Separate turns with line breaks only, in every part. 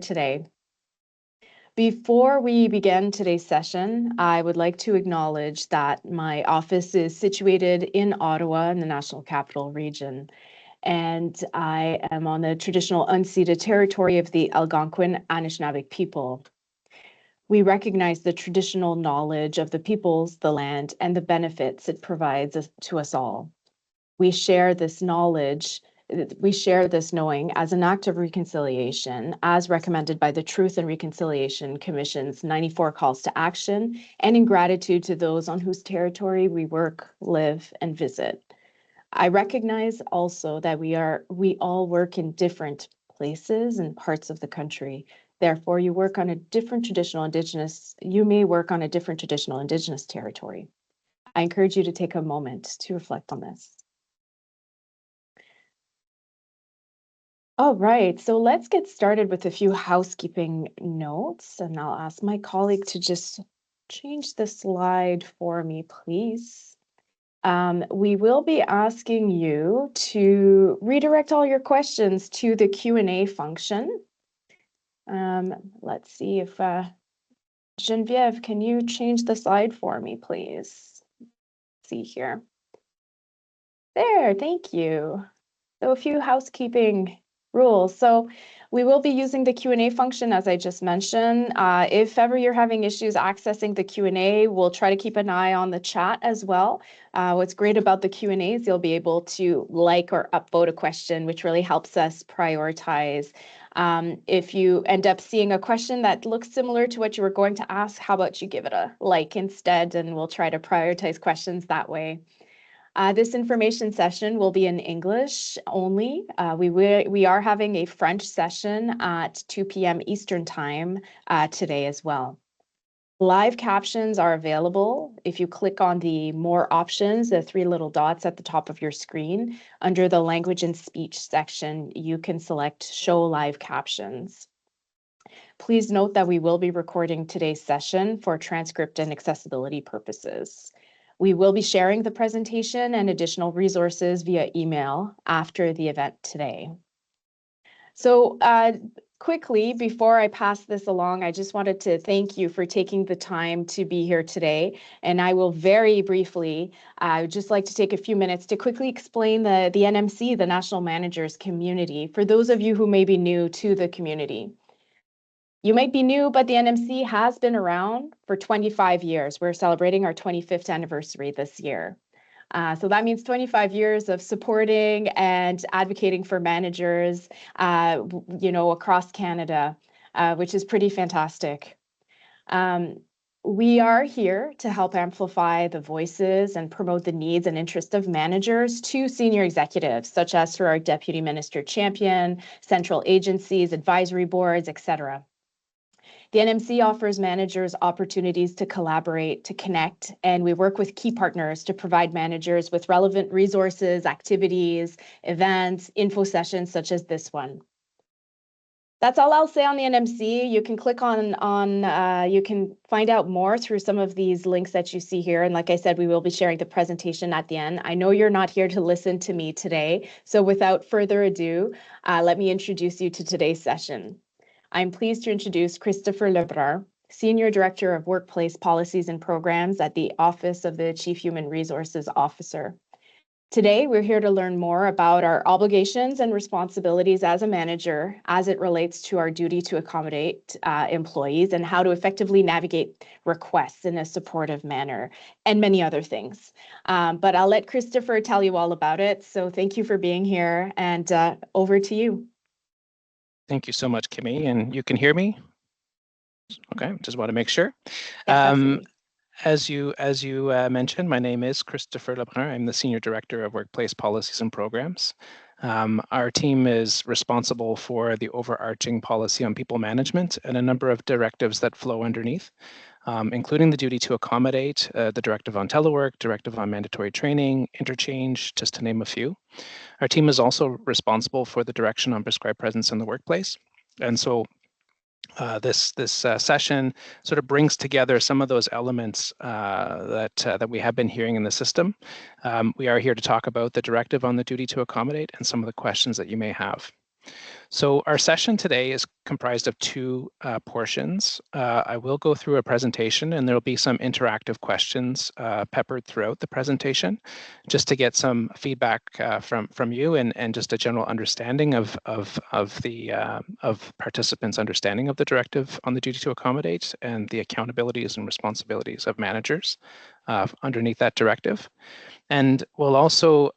today. Before we begin today's session, I would like to acknowledge that my office is situated in Ottawa in the National Capital Region, and I am on the traditional unceded territory of the Algonquin Anishinaabe people. We recognize the traditional knowledge of the peoples, the land, and the benefits it provides to us all. We share this knowledge, we share this knowing as an act of reconciliation, as recommended by the Truth and Reconciliation Commission's 94 calls to action, and in gratitude to those on whose territory we work, live, and visit. I recognize also that we all work in different places and parts of the country. Therefore, you may work on a different traditional Indigenous territory. I encourage you to take a moment to reflect on this. All right, so let's get started with a few housekeeping notes, and I'll ask my colleague to just change the slide for me, please. We will be asking you to redirect all your questions to the Q&A function. Let's see if Geneviève, can you change the slide for me, please? Let's see here. There, thank you. So a few housekeeping rules. So we will be using the Q&A function, as I just mentioned. If ever you're having issues accessing the Q&A, we'll try to keep an eye on the chat as well. What's great about the Q&A is you'll be able to like or upvote a question, which really helps us prioritize. If you end up seeing a question that looks similar to what you were going to ask, how about you give it a like instead, and we'll try to prioritize questions that way. This information session will be in English only. We are having a French session at 2 p.m. Eastern Time today as well. Live captions are available if you click on the More Options, the three little dots at the top of your screen. Under the Language and Speech section, you can select Show Live Captions. Please note that we will be recording today's session for transcript and accessibility purposes. We will be sharing the presentation and additional resources via email after the event today. So quickly, before I pass this along, I just wanted to thank you for taking the time to be here today. And I will very briefly, just like to take a few minutes to quickly explain the NMC, the National Managers Community, for those of you who may be new to the community. You might be new, but the NMC has been around for 25 years. We're celebrating our 25th anniversary this year. So that means 25 years of supporting and advocating for managers, across Canada, which is pretty fantastic. We are here to help amplify the voices and promote the needs and interests of managers to senior executives, such as through our Deputy Minister Champion, central agencies, advisory boards, etc. The NMC offers managers opportunities to collaborate, to connect, and we work with key partners to provide managers with relevant resources, activities, events, info sessions such as this one. That's all I'll say on the NMC. You can click you can find out more through some of these links that you see here. And like I said, we will be sharing the presentation at the end. I know you're not here to listen to me today. So without further ado, let me introduce you to today's session. I'm pleased to introduce Christopher Lebrun, Senior Director of Workplace Policies and Programs at the Office of the Chief Human Resources Officer. Today, we're here to learn more about our obligations and responsibilities as a manager as it relates to our duty to accommodate employees and how to effectively navigate requests in a supportive manner and many other things. But I'll let Christopher tell you all about it. So thank you for being here, and over to you.
Thank you so much, Kimmy, and you can hear me? Okay, just want to make sure.
Yes,
as you mentioned, my name is Christopher Lebrun. I'm the Senior Director of Workplace Policies and Programs. Our team is responsible for the overarching policy on people management and a number of directives that flow underneath, including the duty to accommodate, the directive on telework, directive on mandatory training, interchange, just to name a few. Our team is also responsible for the direction on prescribed presence in the workplace. And so this session sort of brings together some of those elements that we have been hearing in the system. We are here to talk about the directive on the duty to accommodate and some of the questions that you may have. So our session today is comprised of two portions. I will go through a presentation and there'll be some interactive questions peppered throughout the presentation, just to get some feedback from you and just a general understanding of participants' understanding of the directive on the duty to accommodate and the accountabilities and responsibilities of managers underneath that directive. And we'll also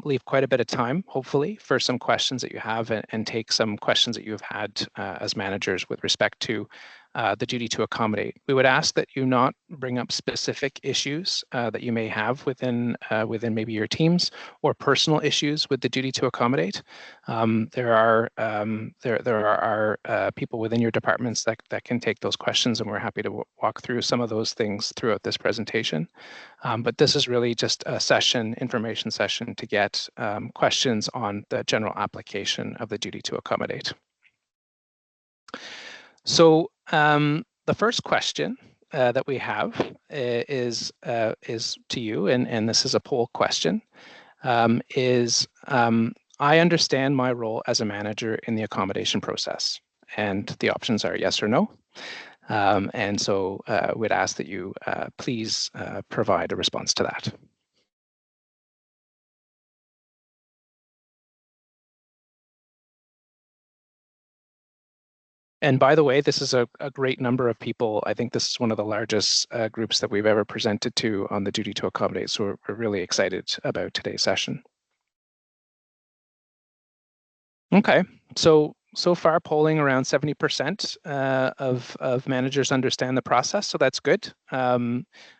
leave quite a bit of time, hopefully, for some questions that you have and take some questions that you've had as managers with respect to the duty to accommodate. We would ask that you not bring up specific issues that you may have within maybe your teams or personal issues with the duty to accommodate. There are people within your departments that can take those questions, and we're happy to walk through some of those things throughout this presentation. But this is really just a information session to get questions on the general application of the duty to accommodate. So the first question that we have is to you, and this is a poll question, I understand my role as a manager in the accommodation process, and the options are yes or no. And so we'd ask that you please provide a response to that. And by the way, this is a great number of people. I think this is one of the largest groups that we've ever presented to on the duty to accommodate. So we're really excited about today's session. Okay, so far polling around 70% of managers understand the process, so that's good.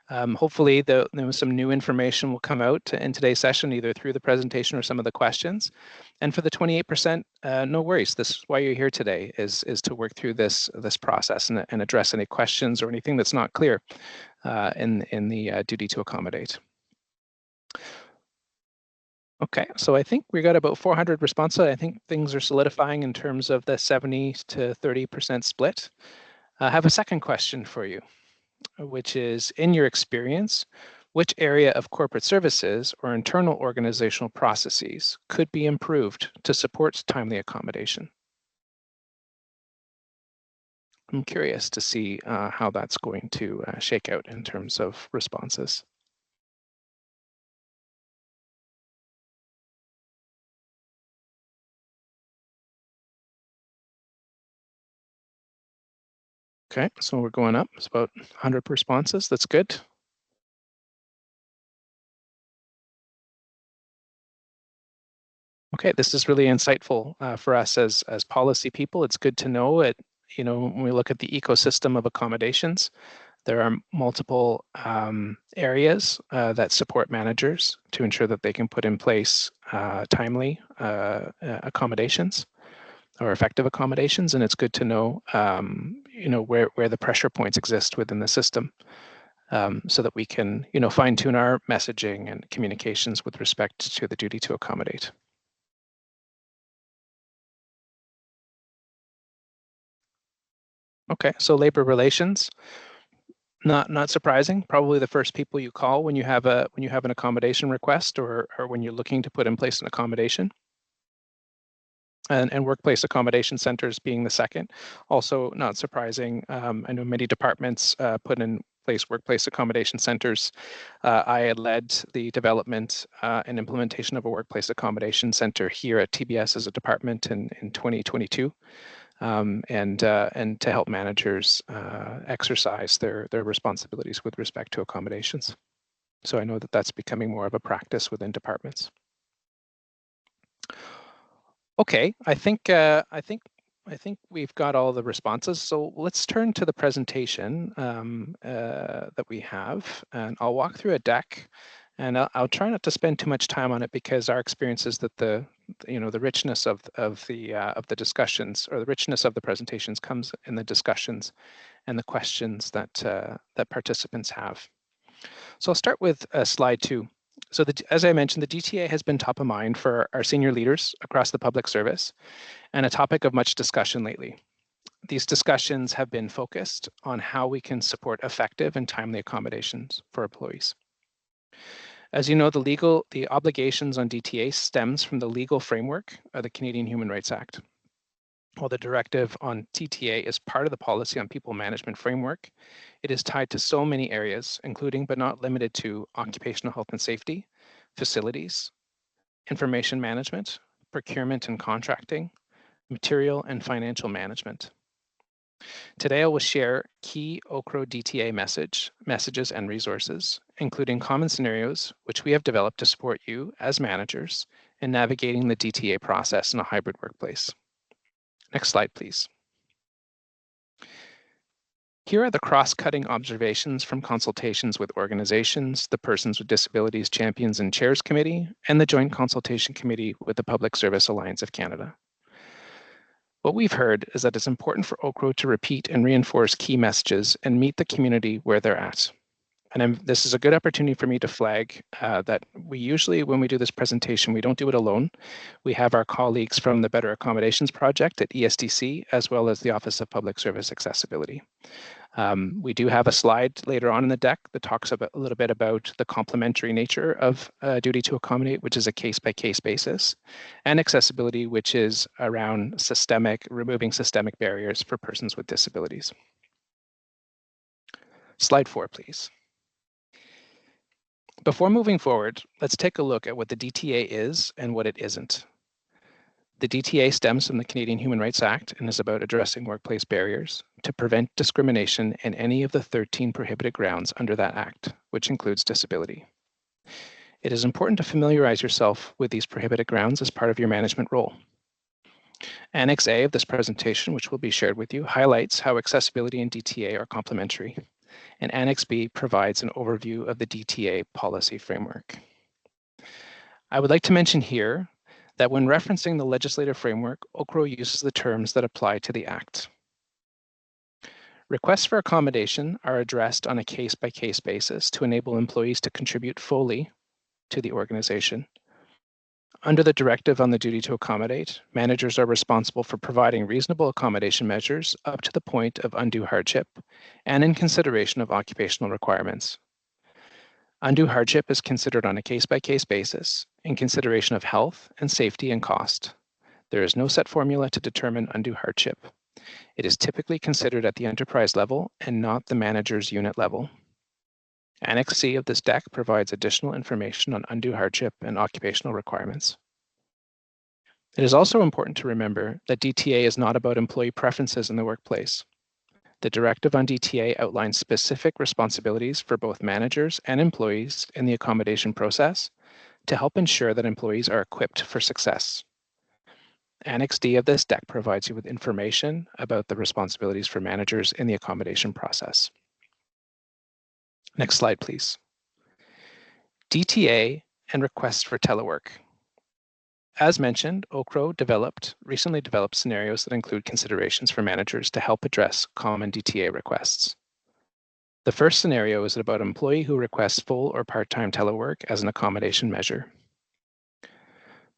Hopefully there was some new information will come out in today's session, either through the presentation or some of the questions. And for the 28%, no worries. This is why you're here today, is to work through this process and address any questions or anything that's not clear in the duty to accommodate. Okay, so I think we got about 400 responses. I think things are solidifying in terms of the 70 to 30% split. I have a second question for you, which is, in your experience, which area of corporate services or internal organizational processes could be improved to support timely accommodation? I'm curious to see how that's going to shake out in terms of responses. Okay, so we're going up. It's about 100 responses. That's good. Okay, this is really insightful for us as policy people. It's good to know it. You know, when we look at the ecosystem of accommodations, there are multiple areas that support managers to ensure that they can put in place timely accommodations or effective accommodations, and it's good to know, you know, where the pressure points exist within the system, so that we can, you know, fine tune our messaging and communications with respect to the duty to accommodate. Okay, so labor relations, not surprising. Probably the first people you call when you have an accommodation request or when you're looking to put in place an accommodation. And workplace accommodation centers being the second. Also not surprising. I know many departments put in place workplace accommodation centers. I had led the development and implementation of a workplace accommodation center here at TBS as a department in 2022. And to help managers exercise their responsibilities with respect to accommodations. So I know that that's becoming more of a practice within departments. Okay, I think we've got all the responses. So let's turn to the presentation that we have, and I'll walk through a deck. And I'll try not to spend too much time on it because our experience is that the richness of the discussions, or the richness of the presentations, comes in the discussions and the questions that participants have. So I'll start with slide 2. So as I mentioned, the DTA has been top of mind for our senior leaders across the public service and a topic of much discussion lately. These discussions have been focused on how we can support effective and timely accommodations for employees. As you know, the obligations on DTA stems from the legal framework of the Canadian Human Rights Act. While the directive on DTA is part of the policy on people management framework, it is tied to so many areas, including but not limited to occupational health and safety, facilities, information management, procurement and contracting, material and financial management. Today, I will share key OCRO DTA messages and resources, including common scenarios which we have developed to support you as managers in navigating the DTA process in a hybrid workplace. Next slide, please. Here are the cross-cutting observations from consultations with organizations, the Persons with Disabilities Champions and Chairs Committee, and the Joint Consultation Committee with the Public Service Alliance of Canada. What we've heard is that it's important for OCRO to repeat and reinforce key messages and meet the community where they're at. And this is a good opportunity for me to flag that we usually, when we do this presentation, we don't do it alone. We have our colleagues from the Better Accommodations Project at ESDC, as well as the Office of Public Service Accessibility. We do have a slide later on in the deck that talks a little bit about the complementary nature of duty to accommodate, which is a case-by-case basis, and accessibility, which is around removing systemic barriers for persons with disabilities. Slide 4, please. Before moving forward, let's take a look at what the DTA is and what it isn't. The DTA stems from the Canadian Human Rights Act and is about addressing workplace barriers to prevent discrimination in any of the 13 prohibited grounds under that act, which includes disability. It is important to familiarize yourself with these prohibited grounds as part of your management role. Annex A of this presentation, which will be shared with you, highlights how accessibility and DTA are complementary, and Annex B provides an overview of the DTA policy framework. I would like to mention here that when referencing the legislative framework, OCRO uses the terms that apply to the Act. Requests for accommodation are addressed on a case-by-case basis to enable employees to contribute fully to the organization. Under the directive on the duty to accommodate, managers are responsible for providing reasonable accommodation measures up to the point of undue hardship and in consideration of occupational requirements. Undue hardship is considered on a case-by-case basis in consideration of health and safety and cost. There is no set formula to determine undue hardship. It is typically considered at the enterprise level and not the manager's unit level. Annex C of this deck provides additional information on undue hardship and occupational requirements. It is also important to remember that DTA is not about employee preferences in the workplace. The directive on DTA outlines specific responsibilities for both managers and employees in the accommodation process to help ensure that employees are equipped for success. Annex D of this deck provides you with information about the responsibilities for managers in the accommodation process. Next slide, please. DTA and requests for telework. As mentioned, OCRO recently developed scenarios that include considerations for managers to help address common DTA requests. The first scenario is about an employee who requests full or part-time telework as an accommodation measure.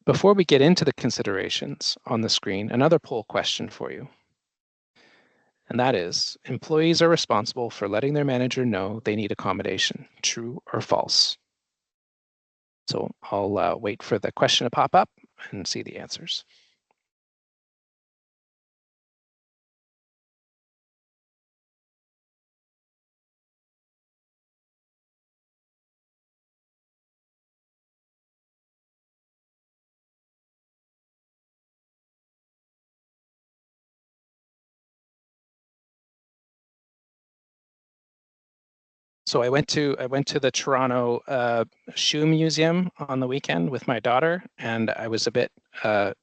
Before we get into the considerations on the screen, another poll question for you. And that is, employees are responsible for letting their manager know they need accommodation, true or false? So I'll wait for the question to pop up and see the answers. So I went to the Toronto Shoe Museum on the weekend with my daughter, and I was a bit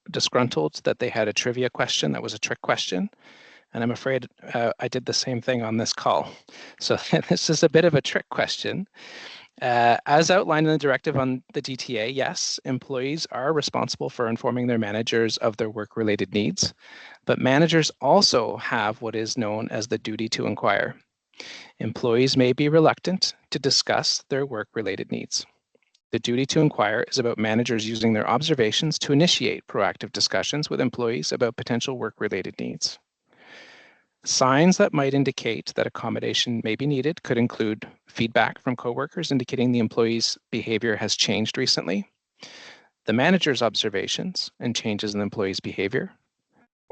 disgruntled that they had a trivia question that was a trick question. And I'm afraid I did the same thing on this call. So this is a bit of a trick question. As outlined in the directive on the DTA, yes, employees are responsible for informing their managers of their work-related needs, but managers also have what is known as the duty to inquire. Employees may be reluctant to discuss their work-related needs. The duty to inquire is about managers using their observations to initiate proactive discussions with employees about potential work-related needs. Signs that might indicate that accommodation may be needed could include feedback from coworkers indicating the employee's behavior has changed recently, the manager's observations and changes in the employee's behavior,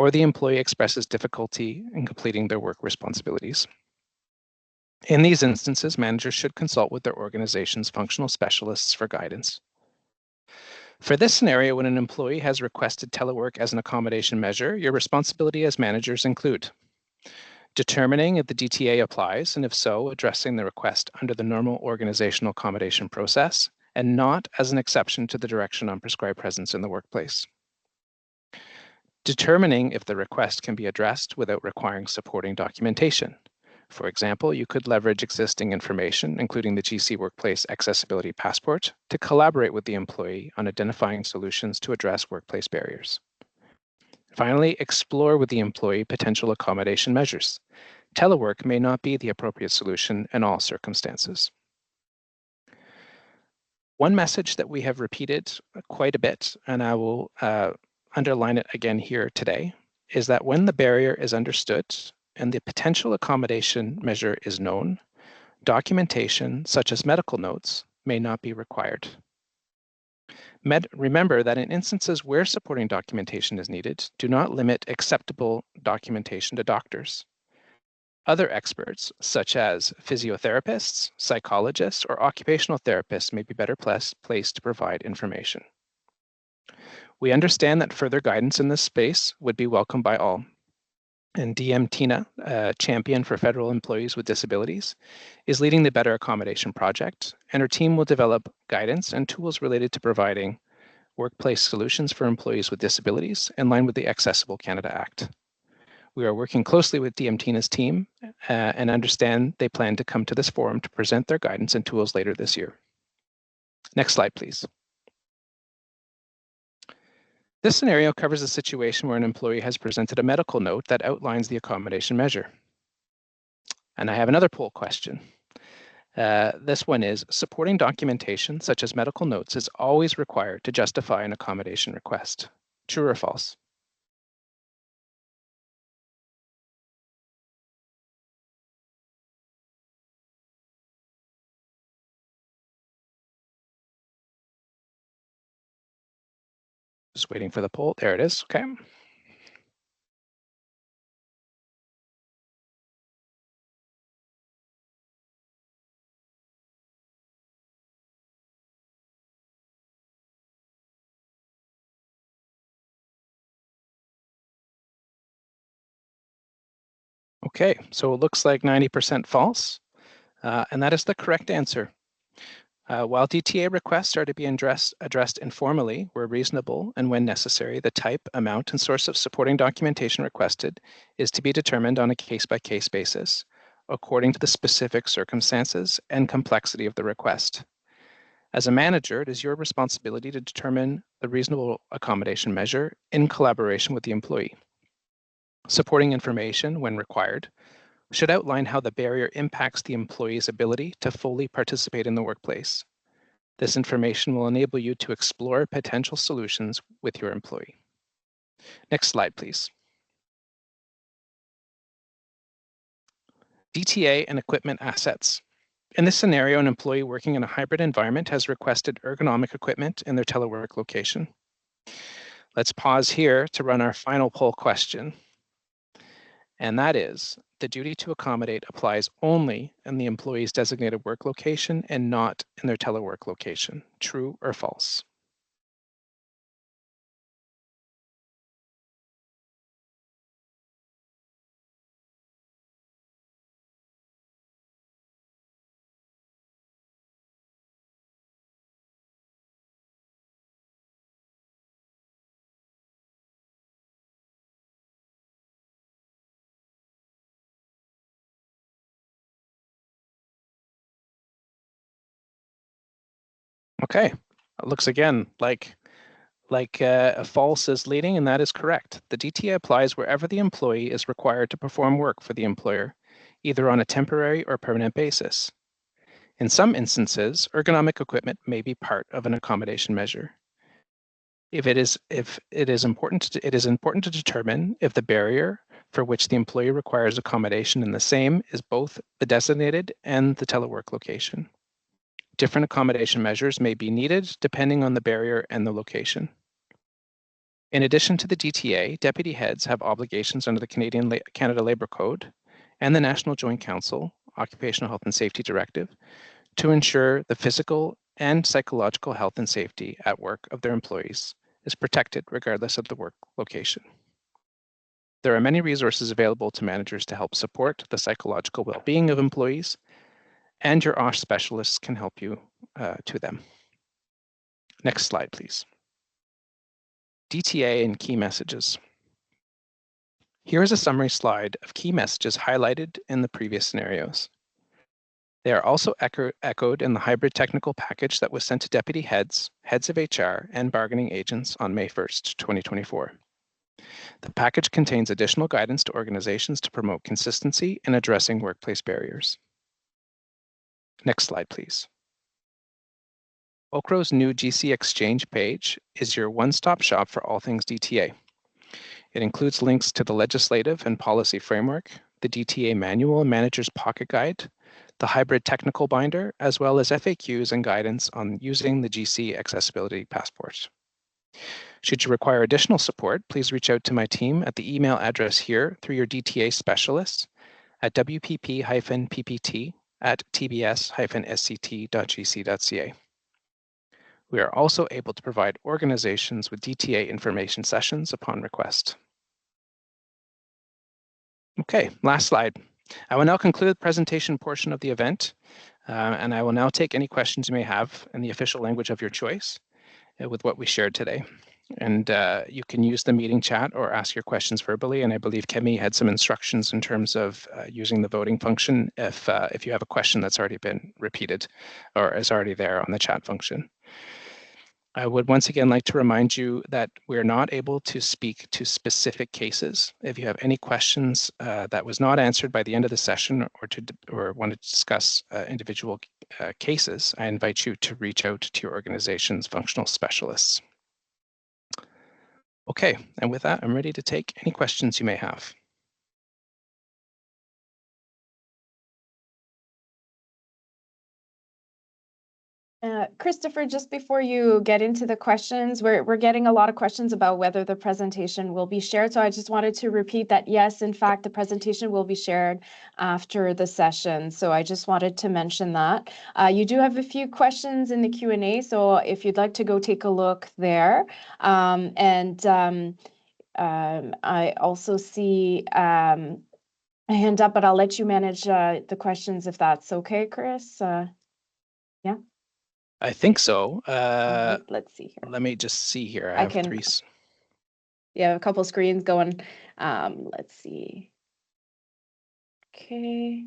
or the employee expresses difficulty in completing their work responsibilities. In these instances, managers should consult with their organization's functional specialists for guidance. For this scenario, when an employee has requested telework as an accommodation measure, your responsibility as managers include determining if the DTA applies, and if so, addressing the request under the normal organizational accommodation process, and not as an exception to the direction on prescribed presence in the workplace. Determining if the request can be addressed without requiring supporting documentation. For example, you could leverage existing information, including the GC Workplace Accessibility Passport, to collaborate with the employee on identifying solutions to address workplace barriers. Finally, explore with the employee potential accommodation measures. Telework may not be the appropriate solution in all circumstances. One message that we have repeated quite a bit, and I will underline it again here today, is that when the barrier is understood and the potential accommodation measure is known, documentation such as medical notes may not be required. Remember that in instances where supporting documentation is needed, do not limit acceptable documentation to doctors. Other experts, such as physiotherapists, psychologists, or occupational therapists, may be better placed to provide information. We understand that further guidance in this space would be welcomed by all. And DM Tina, a champion for federal employees with disabilities, is leading the Better Accommodation Project, and her team will develop guidance and tools related to providing workplace solutions for employees with disabilities in line with the Accessible Canada Act. We are working closely with DM Tina's team and understand they plan to come to this forum to present their guidance and tools later this year. Next slide, please. This scenario covers a situation where an employee has presented a medical note that outlines the accommodation measure. And I have another poll question. This one is, supporting documentation such as medical notes is always required to justify an accommodation request. True or false? Just waiting for the poll. There it is. Okay. Okay, so it looks like 90% false, and that is the correct answer. While DTA requests are to be addressed informally where reasonable and when necessary, the type, amount, and source of supporting documentation requested is to be determined on a case-by-case basis, according to the specific circumstances and complexity of the request. As a manager, it is your responsibility to determine the reasonable accommodation measure in collaboration with the employee. Supporting information, when required, should outline how the barrier impacts the employee's ability to fully participate in the workplace. This information will enable you to explore potential solutions with your employee. Next slide, please. DTA and equipment assets. In this scenario, an employee working in a hybrid environment has requested ergonomic equipment in their telework location. Let's pause here to run our final poll question. And that is, the duty to accommodate applies only in the employee's designated work location and not in their telework location. True or false? Okay, it looks again like a false is leading, and that is correct. The DTA applies wherever the employee is required to perform work for the employer, either on a temporary or permanent basis. In some instances, ergonomic equipment may be part of an accommodation measure. It is important to determine if the barrier for which the employee requires accommodation in the same is both the designated and the telework location. Different accommodation measures may be needed depending on the barrier and the location. In addition to the DTA, deputy heads have obligations under the Canada Labour Code and the National Joint Council Occupational Health and Safety Directive to ensure the physical and psychological health and safety at work of their employees is protected regardless of the work location. There are many resources available to managers to help support the psychological well-being of employees, and your OSH specialists can help you to them. Next slide, please. DTA and key messages. Here is a summary slide of key messages highlighted in the previous scenarios. They are also echoed in the hybrid technical package that was sent to deputy heads, heads of HR, and bargaining agents on May 1st, 2024. The package contains additional guidance to organizations to promote consistency in addressing workplace barriers. Next slide, please. OCRO's new GC Exchange page is your one-stop shop for all things DTA. It includes links to the legislative and policy framework, the DTA manual and manager's pocket guide, the hybrid technical binder, as well as FAQs and guidance on using the GC Accessibility Passport. Should you require additional support, please reach out to my team at the email address here through your DTA specialist at wpp-ppt@tbs-sct.gc.ca. We are also able to provide organizations with DTA information sessions upon request. Okay, last slide. I will now conclude the presentation portion of the event, and I will now take any questions you may have in the official language of your choice with what we shared today. And you can use the meeting chat or ask your questions verbally. And I believe Kemi had some instructions in terms of using the voting function if you have a question that's already been repeated or is already there on the chat function. I would once again like to remind you that we're not able to speak to specific cases. If you have any questions that was not answered by the end of the session or want to discuss individual cases, I invite you to reach out to your organization's functional specialists. Okay, and with that, I'm ready to take any questions you may have.
Christopher, just before you get into the questions, we're getting a lot of questions about whether the presentation will be shared. So I just wanted to repeat that, yes, in fact, the presentation will be shared after the session. So I just wanted to mention that. You do have a few questions in the Q&A, so if you'd like to go take a look there. I also see a hand up, but I'll let you manage the questions if that's okay, Chris. Yeah.
I think so.
Right, let's see here.
Let me just see here. I have three.
Yeah, a couple screens going. Let's see. Okay.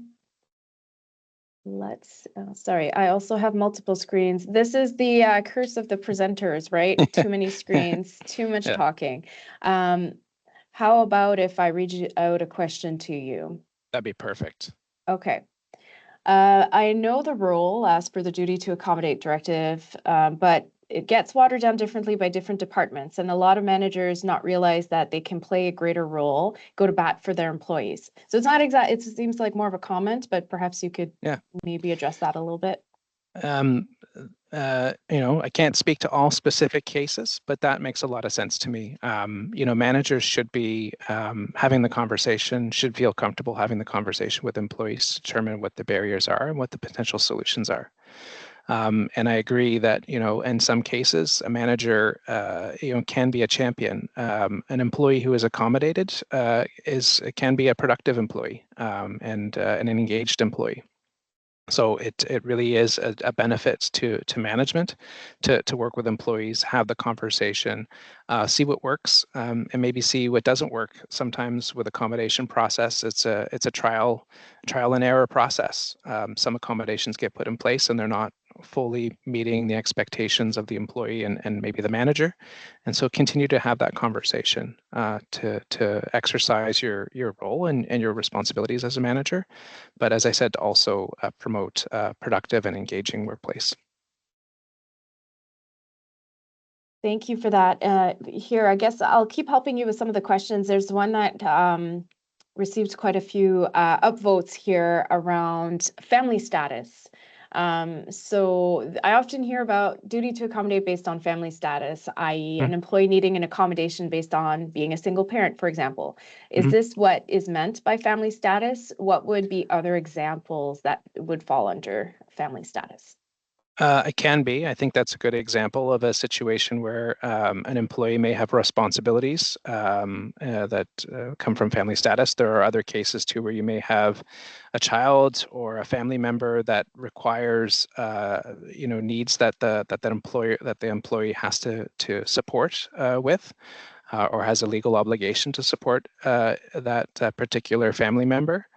Sorry, I also have multiple screens. This is the curse of the presenters, right? Too many screens, too much talking. How about if I read out a question to you?
That'd be perfect.
Okay. I know the role as per the duty to accommodate directive, but it gets watered down differently by different departments, and a lot of managers not realize that they can play a greater role, go to bat for their employees. So it's not exact. It seems like more of a comment, but perhaps you could maybe address that a little bit.
I can't speak to all specific cases, but that makes a lot of sense to me. Managers should be having the conversation, should feel comfortable having the conversation with employees to determine what the barriers are and what the potential solutions are. And I agree that, in some cases, a manager, can be a champion. An employee who is accommodated can be a productive employee and an engaged employee. So it really is a benefit to management to work with employees, have the conversation, see what works, and maybe see what doesn't work. Sometimes with accommodation process, it's a trial and error process. Some accommodations get put in place and they're not fully meeting the expectations of the employee and maybe the manager. And so continue to have that conversation to exercise your role and your responsibilities as a manager. But as I said, to also promote a productive and engaging workplace.
Thank you for that. Here, I guess I'll keep helping you with some of the questions. There's one that received quite a few upvotes here around family status. So I often hear about duty to accommodate based on family status, i.e. an employee needing an accommodation based on being a single parent, for example. Is this what is meant by family status? What would be other examples that would fall under family status?
It can be. I think that's a good example of a situation where an employee may have responsibilities that come from family status. There are other cases too where you may have a child or a family member that requires, needs that the employee has to support with, or has a legal obligation to support that particular family member.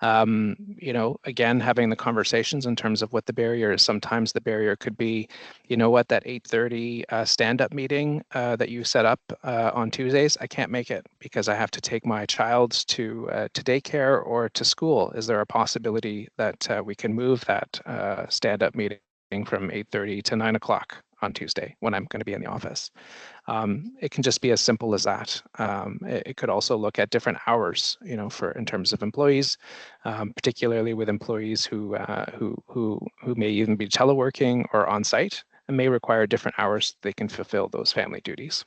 Again, having the conversations in terms of what the barrier is. Sometimes the barrier could be, that 8:30 stand-up meeting that you set up on Tuesdays, I can't make it because I have to take my child to daycare or to school. Is there a possibility that we can move that stand-up meeting from 8:30 to 9 o'clock on Tuesday when I'm going to be in the office? It can just be as simple as that. It could also look at different hours, in terms of employees, particularly with employees who may even be teleworking or on site and may require different hours they can fulfill those family duties.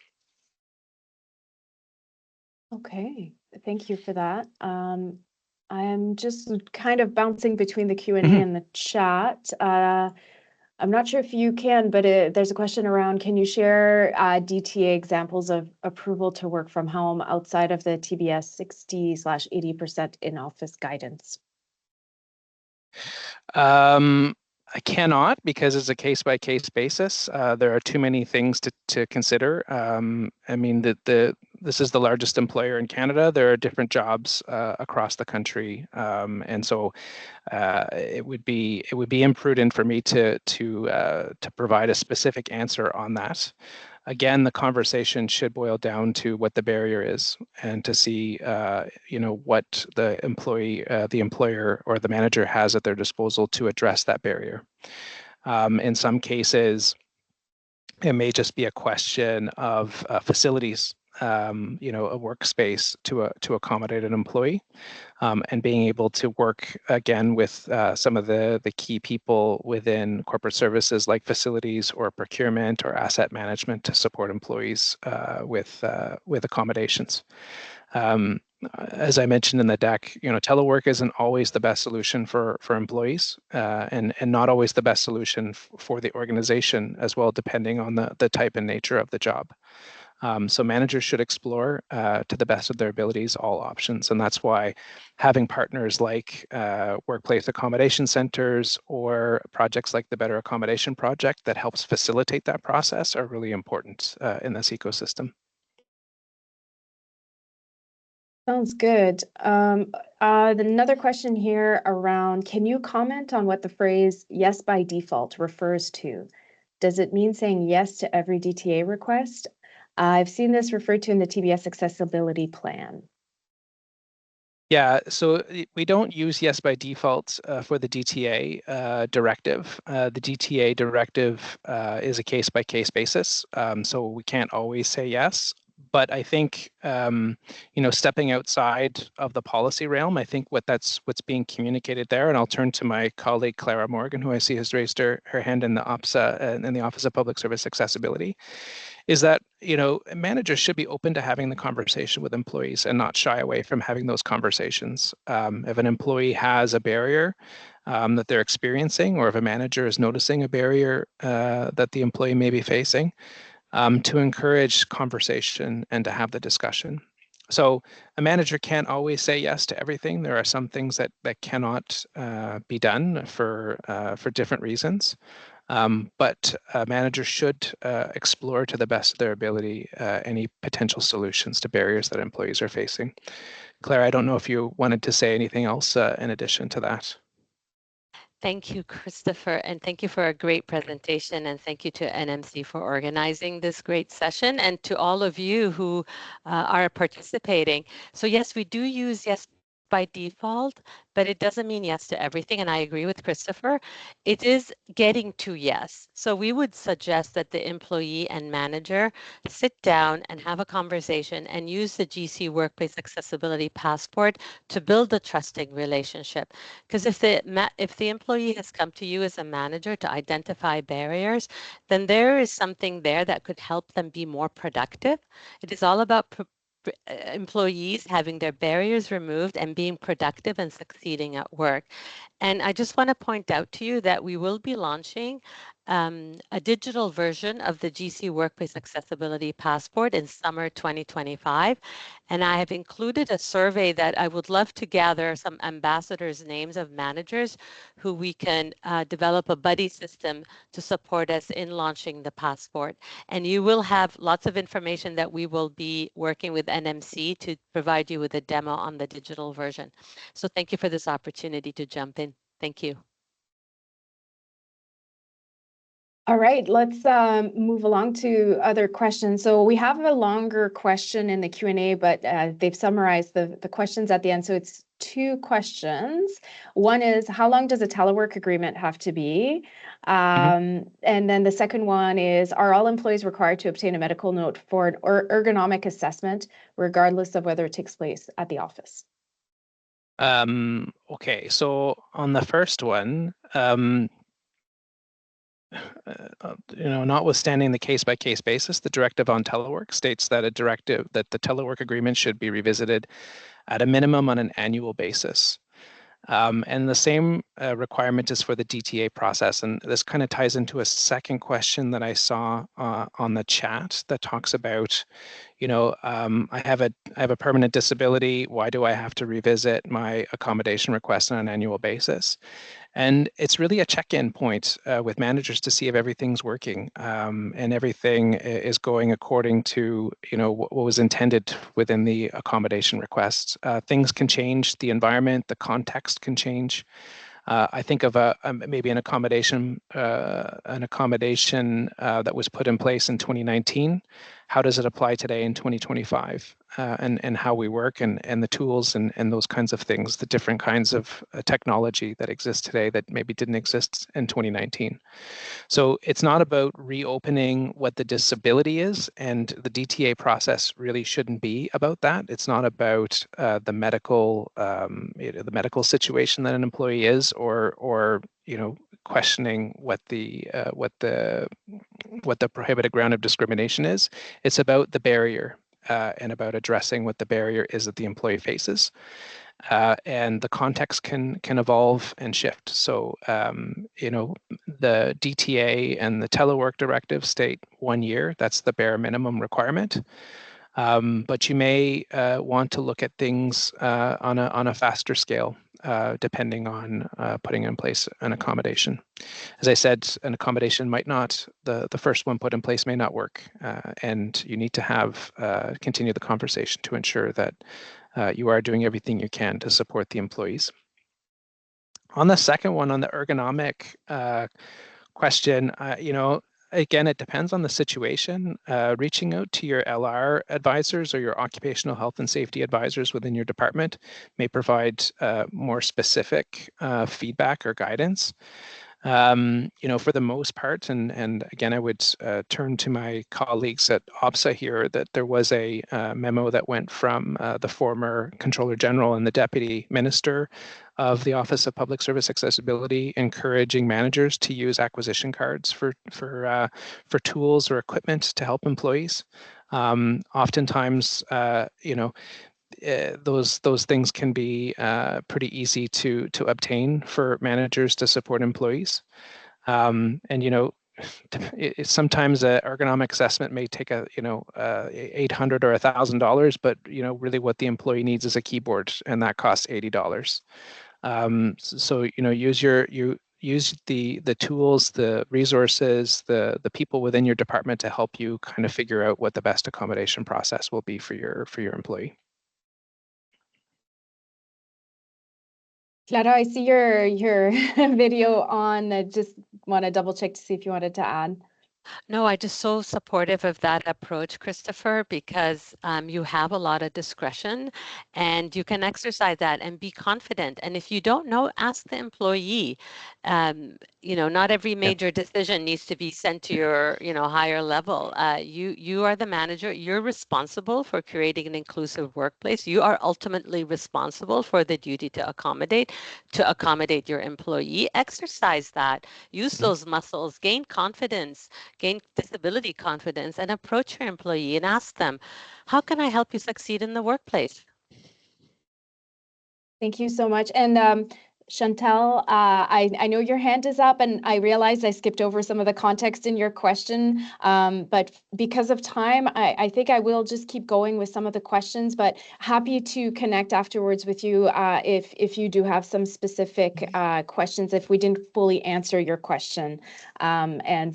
Okay, thank you for that. I am just kind of bouncing between the Q&A and the chat. I'm not sure if you can, but there's a question around, can you share DTA examples of approval to work from home outside of the TBS 60/80% in-office guidance?
I cannot, because it's a case-by-case basis. There are too many things to consider. I mean, this is the largest employer in Canada. There are different jobs across the country, and so it would be imprudent for me to provide a specific answer on that. Again, the conversation should boil down to what the barrier is and to see, what the employee, the employer, or the manager has at their disposal to address that barrier. In some cases, it may just be a question of facilities, a workspace to accommodate an employee. And being able to work again with some of the key people within corporate services like facilities or procurement or asset management to support employees with accommodations. As I mentioned in the deck, telework isn't always the best solution for employees, and not always the best solution for the organization as well, depending on the type and nature of the job. So managers should explore to the best of their abilities all options. And that's why having partners like workplace accommodation centers or projects like the Better Accommodation Project that helps facilitate that process are really important in this ecosystem.
Sounds good. Another question here around, can you comment on what the phrase yes by default refers to? Does it mean saying yes to every DTA request? I've seen this referred to in the TBS accessibility plan.
Yeah, so we don't use yes by default for the DTA directive. The DTA directive is a case-by-case basis, so we can't always say yes. But I think, stepping outside of the policy realm, I think what's being communicated there, and I'll turn to my colleague Clara Morgan, who I see has raised her hand in the OPSA, in the Office of Public Service Accessibility, is that, managers should be open to having the conversation with employees and not shy away from having those conversations. If an employee has a barrier that they're experiencing, or if a manager is noticing a barrier that the employee may be facing, to encourage conversation and to have the discussion. So a manager can't always say yes to everything. There are some things that cannot be done for different reasons. But managers should explore to the best of their ability any potential solutions to barriers that employees are facing. Claire, I don't know if you wanted to say anything else in addition to that.
Thank you, Christopher, and thank you for a great presentation, and thank you to NMC for organizing this great session, and to all of you who are participating. So yes, we do use yes by default, but it doesn't mean yes to everything. And I agree with Christopher. It is getting to yes. So we would suggest that the employee and manager sit down and have a conversation and use the GC Workplace Accessibility Passport to build a trusting relationship. Because if the employee has come to you as a manager to identify barriers, then there is something there that could help them be more productive. It is all about employees having their barriers removed and being productive and succeeding at work. And I just want to point out to you that we will be launching a digital version of the GC Workplace Accessibility Passport in summer 2025. And I have included a survey that I would love to gather some ambassadors' names of managers who we can develop a buddy system to support us in launching the passport. And you will have lots of information that we will be working with NMC to provide you with a demo on the digital version. So thank you for this opportunity to jump in. Thank you.
All right, let's move along to other questions. So we have a longer question in the Q&A, but they've summarized the questions at the end. So it's 2 questions. One is, how long does a telework agreement have to be? And then the second one is, are all employees required to obtain a medical note for an ergonomic assessment, regardless of whether it takes place at the office?
Okay, so on the first one, notwithstanding the case-by-case basis, the directive on telework states that the telework agreement should be revisited at a minimum on an annual basis. And the same requirement is for the DTA process. And this kind of ties into a second question that I saw on the chat that talks about, I have a permanent disability. Why do I have to revisit my accommodation request on an annual basis? And it's really a check-in point with managers to see if everything's working and everything is going according to what was intended within the accommodation request. Things can change, the environment, the context can change. I think of maybe an accommodation that was put in place in 2019. How does it apply today in 2025? And how we work and the tools and those kinds of things, the different kinds of technology that exists today that maybe didn't exist in 2019. So it's not about reopening what the disability is, and the DTA process really shouldn't be about that. It's not about the medical situation that an employee is, or questioning what the prohibited ground of discrimination is. It's about the barrier and about addressing what the barrier is that the employee faces. And the context can evolve and shift. So, the DTA and the telework directive state 1 year. That's the bare minimum requirement. But you may want to look at things on a faster scale, depending on putting in place an accommodation. As I said, an accommodation might not, the first one put in place may not work, and you need to have continue the conversation to ensure that you are doing everything you can to support the employees. On the second one, on the ergonomic question, again, it depends on the situation. Reaching out to your LR advisors or your occupational health and safety advisors within your department may provide more specific feedback or guidance. For the most part, and again, I would turn to my colleagues at OPSA here, that there was a memo that went from the former Controller General and the Deputy Minister of the Office of Public Service Accessibility, encouraging managers to use acquisition cards for tools or equipment to help employees. Oftentimes, those things can be pretty easy to obtain for managers to support employees. And sometimes an ergonomic assessment may take $800 or $1,000, but really what the employee needs is a keyboard, and that costs $80. So use the tools, the resources, the people within your department to help you kind of figure out what the best accommodation process will be for your employee.
Clara, I see your video on. Just want to double check to see if you wanted to add.
No, I'm just so supportive of that approach, Christopher, because you have a lot of discretion and you can exercise that and be confident. And if you don't know, ask the employee. Not every major decision needs to be sent to your, higher level. You are the manager. You're responsible for creating an inclusive workplace. You are ultimately responsible for the duty to accommodate your employee. Exercise that. Use those muscles. Gain confidence. Gain disability confidence, and approach your employee and ask them, how can I help you succeed in the workplace?
Thank you so much. And Chantel, I know your hand is up, and I realized I skipped over some of the context in your question, but because of time, I think I will just keep going with some of the questions, but happy to connect afterwards with you if you do have some specific questions, if we didn't fully answer your question. And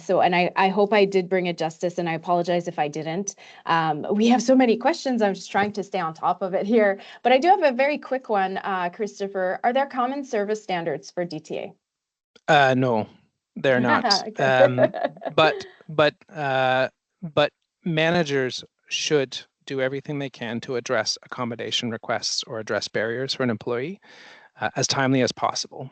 I hope I did bring it justice, and I apologize if I didn't. We have so many questions. I'm just trying to stay on top of it here. But I do have a very quick one, Christopher. Are there common service standards for DTA?
No, they're not. But managers should do everything they can to address accommodation requests or address barriers for an employee as timely as possible.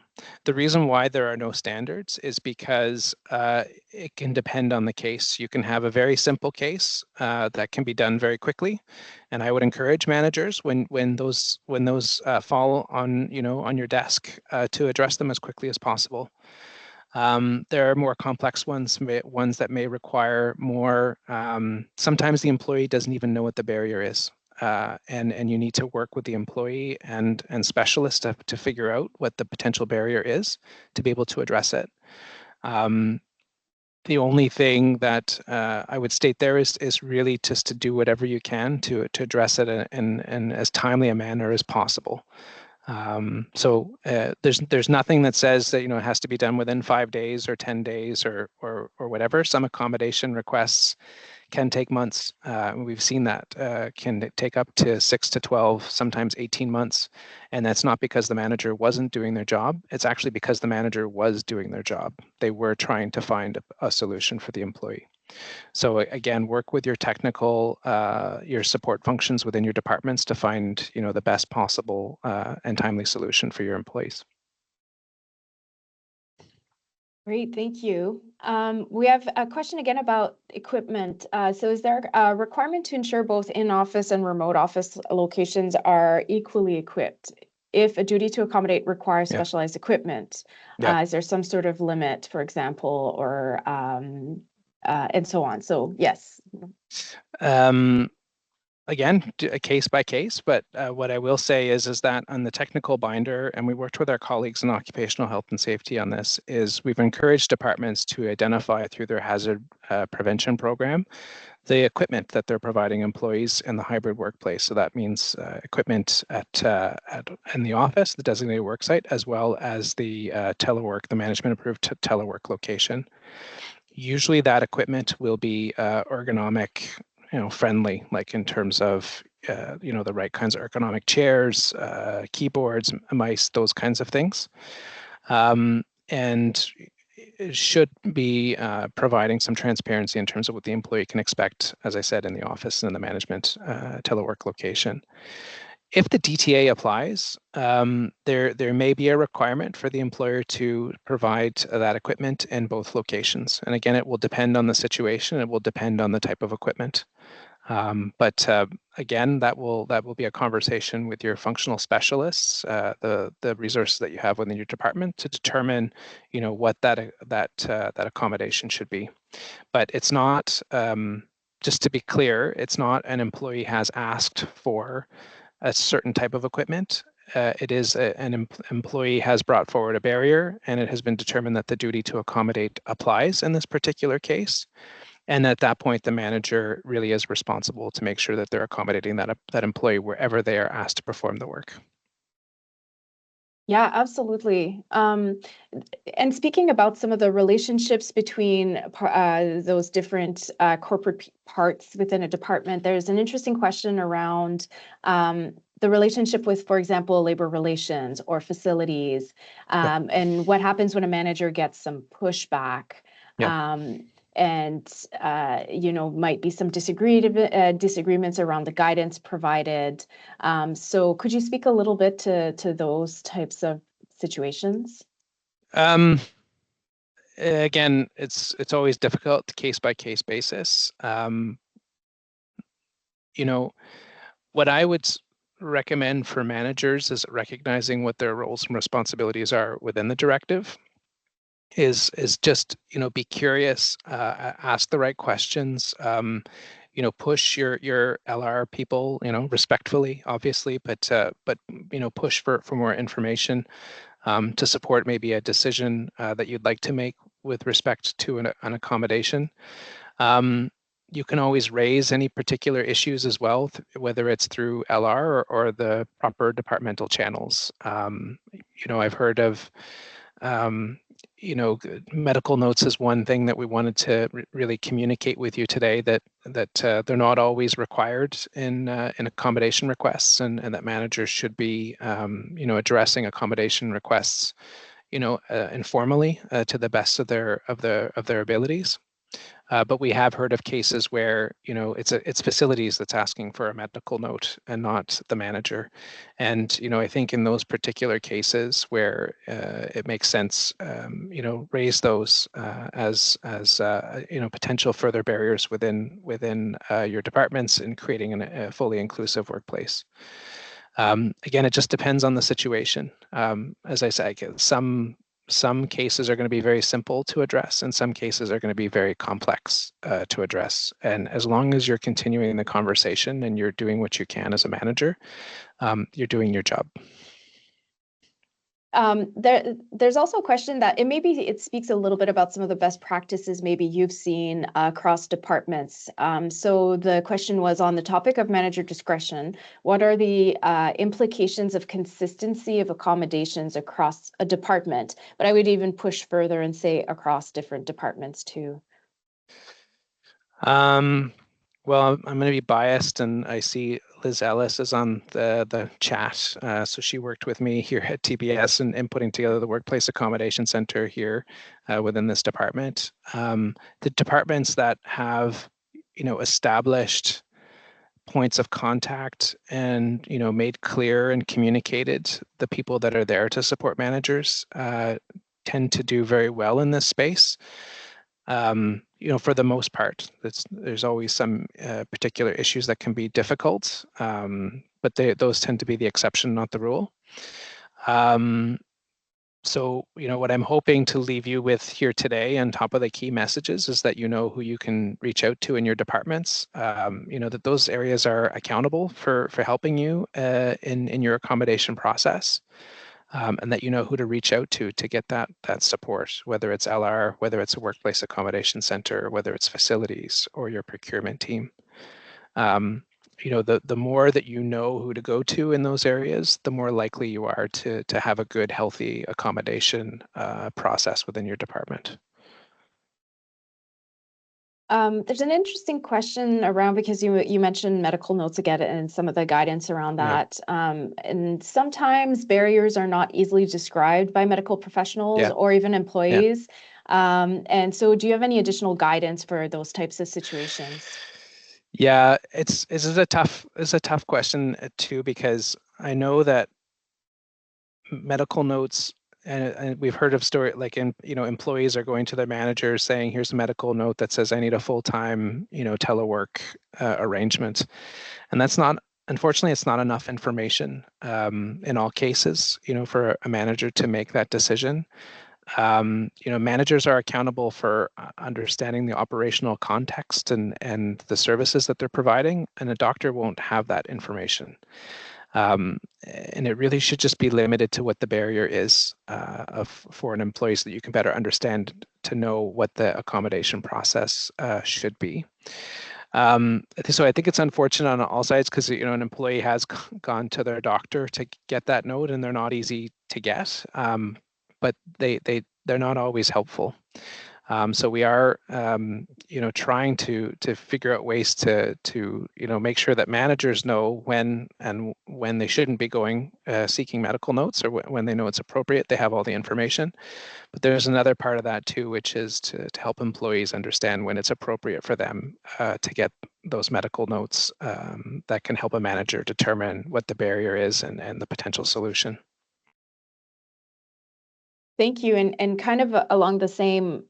The reason why there are no standards is because it can depend on the case. You can have a very simple case that can be done very quickly, and I would encourage managers when those fall on your desk to address them as quickly as possible. There are more complex ones that may require more. Sometimes the employee doesn't even know what the barrier is. And you need to work with the employee and specialists to figure out what the potential barrier is to be able to address it. The only thing that I would state there is really just to do whatever you can to address it in as timely a manner as possible. So there's nothing that says that it has to be done within 5 days or 10 days or whatever. Some accommodation requests can take months. We've seen that can take up to 6 to 12, sometimes 18 months. And that's not because the manager wasn't doing their job. It's actually because the manager was doing their job. They were trying to find a solution for the employee. So again, work with your technical, your support functions within your departments to find, the best possible and timely solution for your employees.
Great, thank you. We have a question again about equipment. So is there a requirement to ensure both in-office and remote office locations are equally equipped? If a duty to accommodate requires specialized equipment, is there some sort of limit, for example, or and so on? So yes.
Again, a case by case, but what I will say is that on the technical binder, and we worked with our colleagues in occupational health and safety on this, is we've encouraged departments to identify through their hazard prevention program the equipment that they're providing employees in the hybrid workplace. So that means equipment in the office, the designated work site, as well as the telework, the management approved telework location. Usually that equipment will be ergonomic, friendly, like in terms of, the right kinds of ergonomic chairs, keyboards, mice, those kinds of things. And it should be providing some transparency in terms of what the employee can expect, as I said, in the office and in the management telework location. If the DTA applies, there may be a requirement for the employer to provide that equipment in both locations. And again, it will depend on the situation. It will depend on the type of equipment. But again, that will be a conversation with your functional specialists, the resources that you have within your department to determine, what that accommodation should be. But it's not, just to be clear, it's not an employee has asked for a certain type of equipment. It is an employee has brought forward a barrier, and it has been determined that the duty to accommodate applies in this particular case. And at that point, the manager really is responsible to make sure that they're accommodating that employee wherever they are asked to perform the work.
Yeah, absolutely. And speaking about some of the relationships between those different corporate parts within a department, there's an interesting question around the relationship with, for example, labor relations or facilities, and what happens when a manager gets some pushback. and might be some disagreements around the guidance provided. So could you speak a little bit to those types of situations?
Again, it's always difficult, case by case basis. What I would recommend for managers is recognizing what their roles and responsibilities are within the directive. Is just be curious, ask the right questions, push your LR people, respectfully, obviously, but push for more information to support maybe a decision that you'd like to make with respect to an accommodation. You can always raise any particular issues as well, whether it's through LR or the proper departmental channels. I've heard of medical notes is one thing that we wanted to really communicate with you today, that they're not always required in accommodation requests, and that managers should be addressing accommodation requests informally to the best of their abilities. But we have heard of cases where it's facilities that's asking for a medical note and not the manager. And I think in those particular cases where it makes sense, raise those as potential further barriers within your departments in creating a fully inclusive workplace. Again, it just depends on the situation. As I say, some cases are going to be very simple to address, and some cases are going to be very complex to address. And as long as you're continuing the conversation and you're doing what you can as a manager, you're doing your job.
There's also a question that it speaks a little bit about some of the best practices maybe you've seen across departments. So the question was on the topic of manager discretion. What are the implications of consistency of accommodations across a department? But I would even push further and say across different departments too.
Well, I'm going to be biased, and I see Liz Ellis is on the chat. So she worked with me here at TBS and putting together the Workplace Accommodation Center here within this department. The departments that have, established points of contact and, made clear and communicated the people that are there to support managers tend to do very well in this space. For the most part, there's always some particular issues that can be difficult, but those tend to be the exception, not the rule. So, what I'm hoping to leave you with here today on top of the key messages is that who you can reach out to in your departments, that those areas are accountable for helping you in your accommodation process. And that who to reach out to get that support, whether it's LR, whether it's a workplace accommodation center, whether it's facilities or your procurement team. The more that who to go to in those areas, the more likely you are to have a good, healthy accommodation process within your department.
There's an interesting question around, because you mentioned medical notes again and some of the guidance around that. Yeah. And sometimes barriers are not easily described by medical professionals or even employees. Yeah. And so do you have any additional guidance for those types of situations?
Yeah, it's a tough question too, because I know that medical notes, and we've heard of story like employees are going to their managers saying, here's a medical note that says I need a full-time telework arrangement, and unfortunately it's not enough information in all cases for a manager to make that decision. Managers are accountable for understanding the operational context and the services that they're providing, and a doctor won't have that information. And it really should just be limited to what the barrier is for an employee, so that you can better understand to know what the accommodation process should be. So I think it's unfortunate on all sides, because an employee has gone to their doctor to get that note, and they're not easy to get, but they're not always helpful. So we are, trying to figure out ways to make sure that managers know when they shouldn't be going seeking medical notes, or when they know it's appropriate, they have all the information. But there's another part of that too, which is to help employees understand when it's appropriate for them to get those medical notes that can help a manager determine what the barrier is and the potential solution.
Thank you. And kind of along the same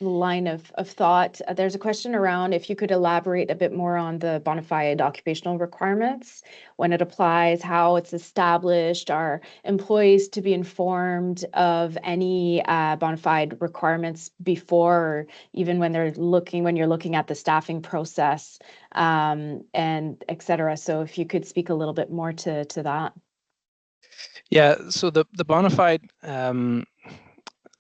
line of thought, there's a question around if you could elaborate a bit more on the bona fide occupational requirements, when it applies, how it's established, are employees to be informed of any bona fide requirements before, or even when you're looking at the staffing process, and et cetera. So if you could speak a little bit more to that.
Yeah, so the bona fide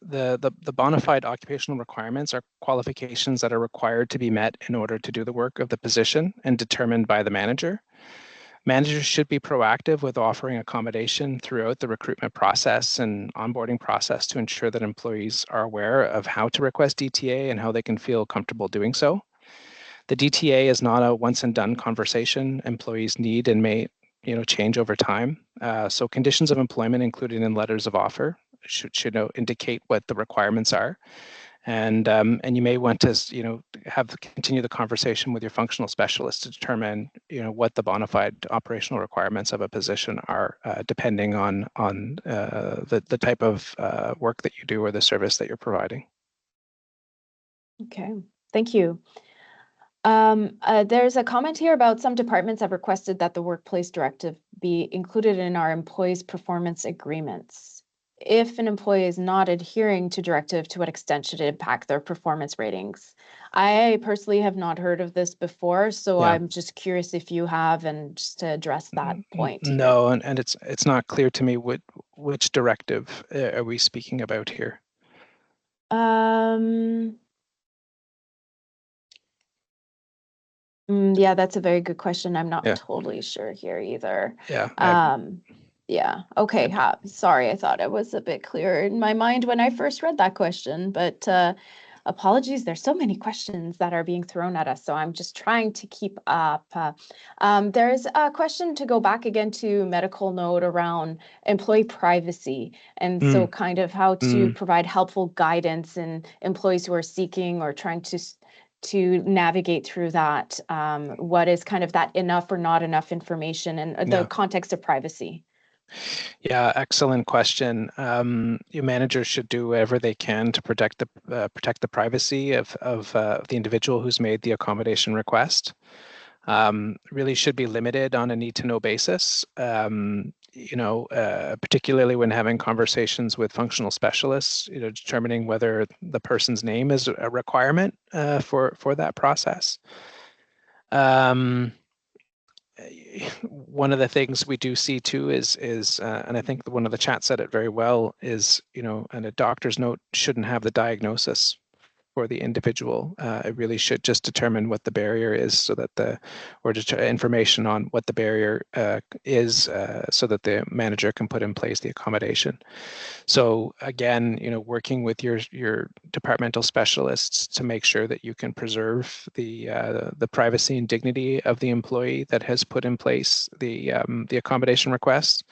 the bona fide occupational requirements are qualifications that are required to be met in order to do the work of the position and determined by the manager. Managers should be proactive with offering accommodation throughout the recruitment process and onboarding process to ensure that employees are aware of how to request DTA and how they can feel comfortable doing so. The DTA is not a once and done conversation. Employees need and may change over time. So conditions of employment included in letters of offer should indicate what the requirements are. And you may want to continue the conversation with your functional specialist to determine what the bona fide operational requirements of a position are, depending on the type of work that you do or the service that you're providing.
Okay, thank you. There's a comment here about some departments have requested that the workplace directive be included in our employees' performance agreements. If an employee is not adhering to directive, to what extent should it impact their performance ratings? I personally have not heard of this before, so
Yeah.
I'm just curious if you have, and just to address that point.
No, and it's not clear to me which directive are we speaking about here.
Yeah, that's a very good question. I'm not
Yeah.
totally sure here either.
Yeah.
Yeah. Okay. Sorry, I thought it was a bit clearer in my mind when I first read that question, but apologies. There's so many questions that are being thrown at us, so I'm just trying to keep up. There's a question to go back again to medical note around employee privacy, and so kind of how to provide helpful guidance in employees who are seeking or trying to navigate through that. What is kind of that enough or not enough information, and the context of privacy?
Yeah, excellent question. Your managers should do whatever they can to protect the privacy of the individual who's made the accommodation request. Really should be limited on a need-to-know basis. Particularly when having conversations with functional specialists, determining whether the person's name is a requirement for that process. One of the things we do see too is and I think one of the chats said it very well, is and a doctor's note shouldn't have the diagnosis for the individual. It really should just determine what the barrier is, so that information on what the barrier is, so that the manager can put in place the accommodation. So again, working with your departmental specialists to make sure that you can preserve the privacy and dignity of the employee that has put in place the accommodation request,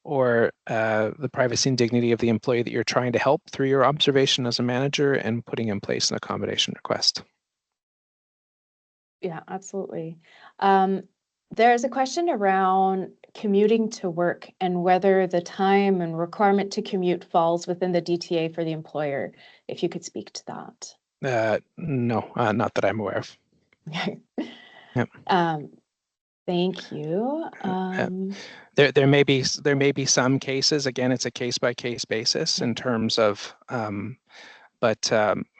or the privacy and dignity of the employee that you're trying to help through your observation as a manager and putting in place an accommodation request.
Yeah, absolutely. There's a question around commuting to work and whether the time and requirement to commute falls within the DTA for the employer. If you could speak to that.
No, not that I'm aware of. Yep.
Thank you.
There may be some cases. Again, it's a case by case basis in terms of, but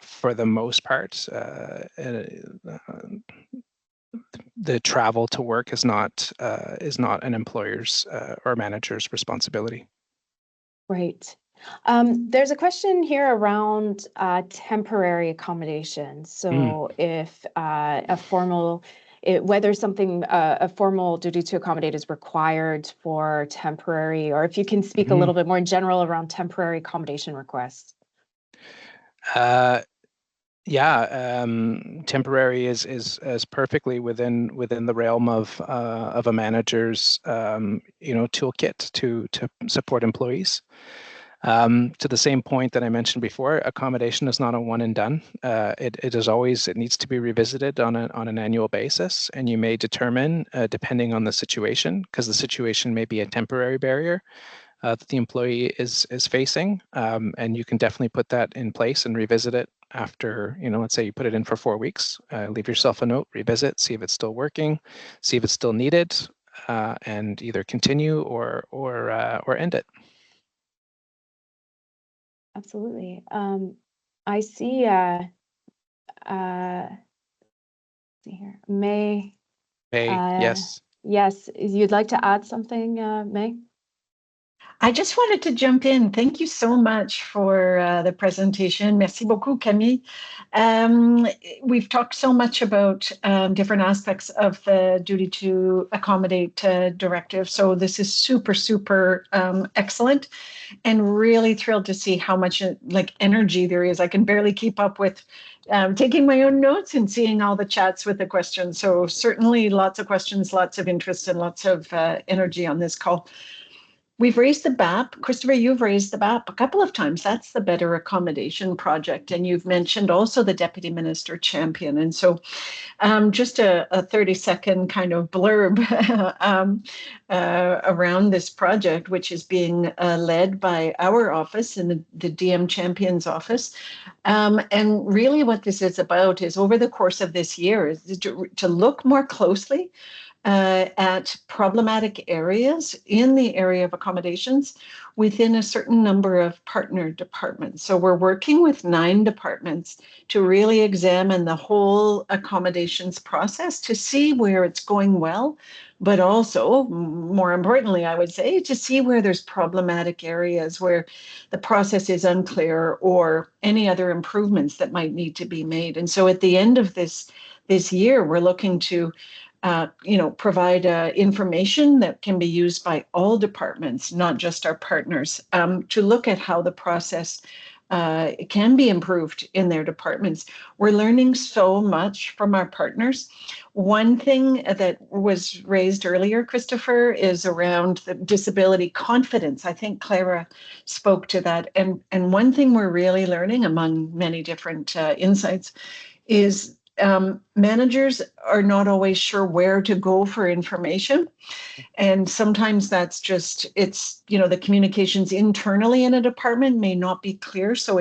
for the most part, the travel to work is not an employer's or manager's responsibility.
Right. There's a question here around temporary accommodation. So if whether something, a formal duty to accommodate is required for temporary, or if you can speak a little bit more in general around temporary accommodation requests.
Yeah, temporary is perfectly within the realm of a manager's toolkit to support employees. To the same point that I mentioned before, accommodation is not a one and done. It needs to be revisited on an annual basis, and you may determine, depending on the situation, because the situation may be a temporary barrier that the employee is facing, and you can definitely put that in place and revisit it after, let's say you put it in for 4 weeks, leave yourself a note, revisit, see if it's still working, see if it's still needed, and either continue or end it.
Absolutely. I see, see here, May.
Yes.
Yes, you'd like to add something, May?
I just wanted to jump in. Thank you so much for the presentation. Merci beaucoup, Camille. We've talked so much about different aspects of the duty to accommodate directive. So this is super, super excellent, and really thrilled to see how much energy there is. I can barely keep up with taking my own notes and seeing all the chats with the questions. So certainly lots of questions, lots of interest, and lots of energy on this call. We've raised the BAP. Christopher, you've raised the BAP a couple of times. That's the Better Accommodation Project. And you've mentioned also the Deputy Minister Champion. And so just a 30-second kind of blurb around this project, which is being led by our office and the DM Champion's office. And really what this is about is, over the course of this year, is to look more closely at problematic areas in the area of accommodations within a certain number of partner departments. So we're working with 9 departments to really examine the whole accommodations process to see where it's going well, but also, more importantly, I would say, to see where there's problematic areas where the process is unclear or any other improvements that might need to be made. And so at the end of this year, we're looking to provide information that can be used by all departments, not just our partners, to look at how the process can be improved in their departments. We're learning so much from our partners. One thing that was raised earlier, Christopher, is around the disability confidence. I think Clara spoke to that. And one thing we're really learning, among many different insights, is managers are not always sure where to go for information. And sometimes that's just, the communications internally in a department may not be clear. So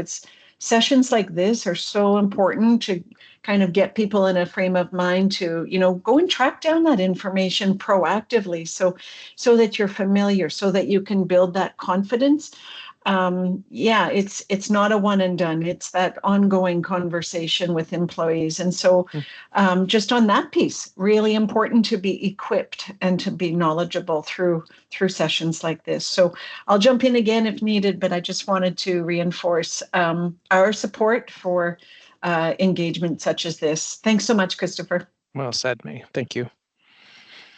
sessions like this are so important to kind of get people in a frame of mind to, go and track down that information proactively so that you're familiar, so that you can build that confidence. It's not a one and done. It's that ongoing conversation with employees. And so just on that piece, really important to be equipped and to be knowledgeable through sessions like this. So I'll jump in again if needed, but I just wanted to reinforce our support for engagement such as this. Thanks so much, Christopher.
Well said, May. Thank you.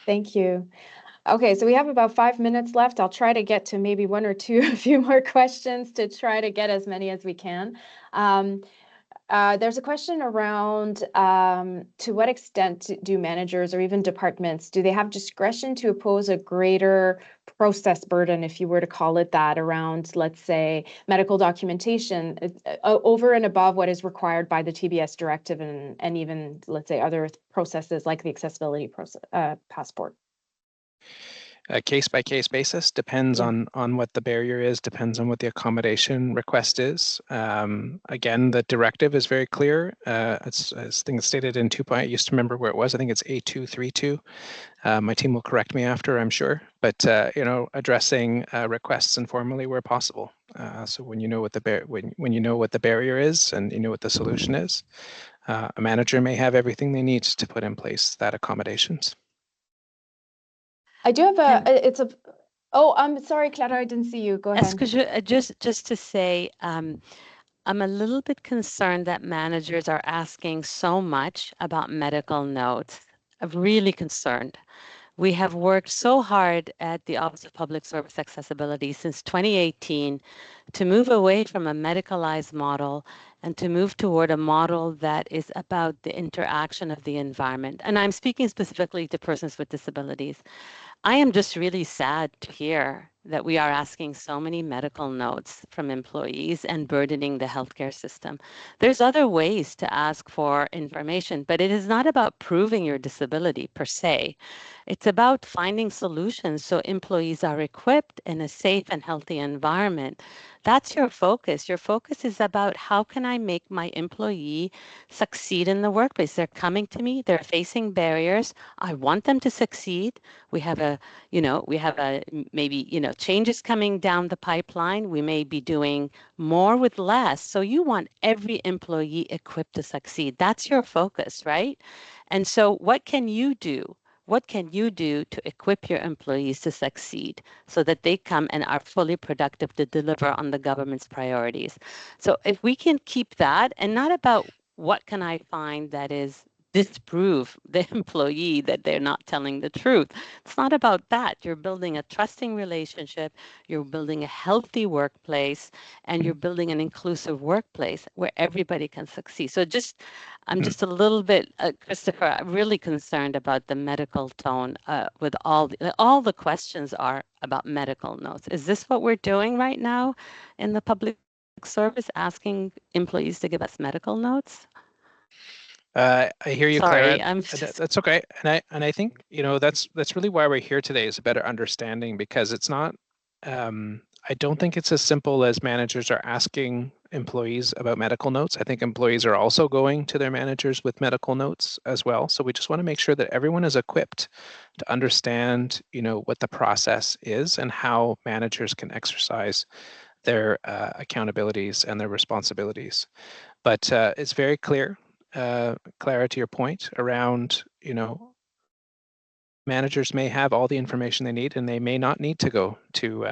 Thank you. Okay, so we have about 5 minutes left. I'll try to get to maybe one or two, a few more questions to try to get as many as we can. There's a question around to what extent do managers or even departments, do they have discretion to impose a greater process burden, if you were to call it that, around, let's say, medical documentation over and above what is required by the TBS directive and even, let's say, other processes like the accessibility passport?
A case-by-case basis, depends on what the barrier is, depends on what the accommodation request is. Again, the directive is very clear. It's I think it's stated in 2. I used to remember where it was. I think it's A232. My team will correct me after, I'm sure. But addressing requests informally where possible. So when you know what when you know what the barrier is and you know what the solution is, a manager may have everything they need to put in place that accommodations.
I do have I'm sorry, Clara, I didn't see you. Go ahead.
Just to say, I'm a little bit concerned that managers are asking so much about medical notes. I'm really concerned. We have worked so hard at the Office of Public Service Accessibility since 2018 to move away from a medicalized model and to move toward a model that is about the interaction of the environment. And I'm speaking specifically to persons with disabilities. I am just really sad to hear that we are asking so many medical notes from employees and burdening the healthcare system. There's other ways to ask for information, but it is not about proving your disability per se. It's about finding solutions so employees are equipped in a safe and healthy environment. That's your focus. Your focus is about how can I make my employee succeed in the workplace? They're coming to me, they're facing barriers. I want them to succeed. We have maybe, changes coming down the pipeline. We may be doing more with less. So you want every employee equipped to succeed. That's your focus, right? And so what can you do? What can you do to equip your employees to succeed so that they come and are fully productive to deliver on the government's priorities? So if we can keep that, and not about what can I find that is disprove the employee that they're not telling the truth. It's not about that. You're building a trusting relationship, you're building a healthy workplace, and you're building an inclusive workplace where everybody can succeed. So I'm just a little bit, Christopher, really concerned about the medical tone with all the questions are about medical notes. Is this what we're doing right now in the public service, asking employees to give us medical notes?
I hear you,
Sorry,
Clara. That's okay, and I think that's really why we're here today, is a better understanding, because it's not. I don't think it's as simple as managers are asking employees about medical notes. I think employees are also going to their managers with medical notes as well. So we just want to make sure that everyone is equipped to understand, what the process is and how managers can exercise their accountabilities and their responsibilities. But it's very clear, Clara, to your point around, managers may have all the information they need, and they may not need to go to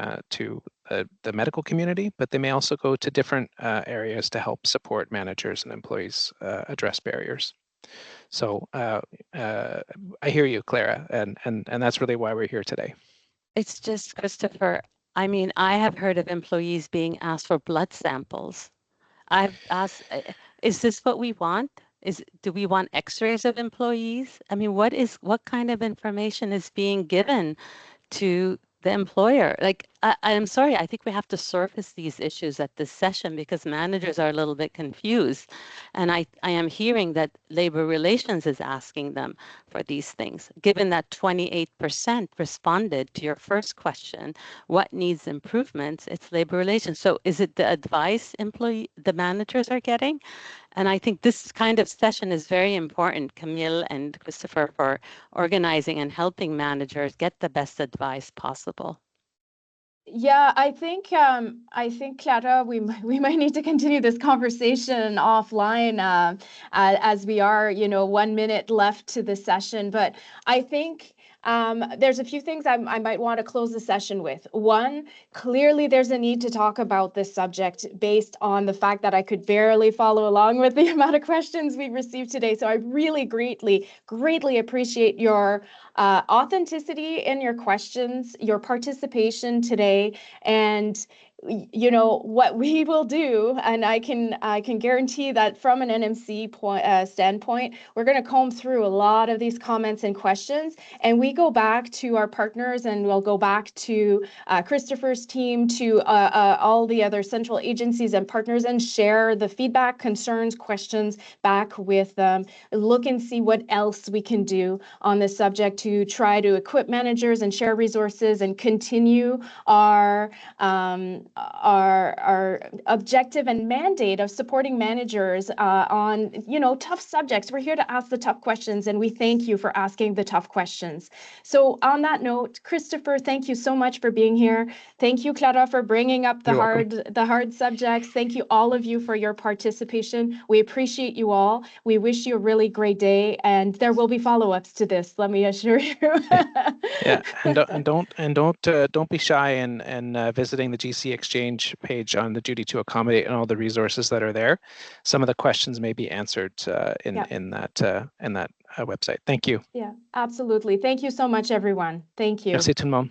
the medical community, but they may also go to different areas to help support managers and employees address barriers. So I hear you, Clara, and that's really why we're here today.
It's just, Christopher, I mean, I have heard of employees being asked for blood samples. I've asked, is this what we want? Do we want x-rays of employees? I mean, what kind of information is being given to the employer? Like, I'm sorry, I think we have to surface these issues at this session because managers are a little bit confused. And I am hearing that labor relations is asking them for these things. Given that 28% responded to your first question, what needs improvements, it's labor relations. So is it the advice the managers are getting? And I think this kind of session is very important, Camille and Christopher, for organizing and helping managers get the best advice possible.
Yeah, I think Clara, we might need to continue this conversation offline as we are, 1 minute left to the session. But I think there's a few things I might want to close the session with. One, clearly there's a need to talk about this subject based on the fact that I could barely follow along with the amount of questions we received today. So I really greatly appreciate your authenticity in your questions, your participation today, and what we will do, and I can guarantee that from an NMC standpoint, we're going to comb through a lot of these comments and questions, and we go back to our partners, and we'll go back to Christopher's team, to all the other central agencies and partners, and share the feedback, concerns, questions back with them. Look and see what else we can do on this subject to try to equip managers and share resources and continue our objective and mandate of supporting managers on tough subjects. We're here to ask the tough questions, and we thank you for asking the tough questions. So on that note, Christopher, thank you so much for being here. Thank you, Clara, for bringing up the hard subjects. Thank you, all of you, for your participation. We appreciate you all. We wish you a really great day, and there will be follow-ups to this, let me assure you.
Yeah, and don't be shy in visiting the GC Exchange page on the Duty to Accommodate and all the resources that are there. Some of the questions may be answered in that website. Thank you.
Yeah, absolutely. Thank you so much, everyone. Thank you.
Merci tout le monde.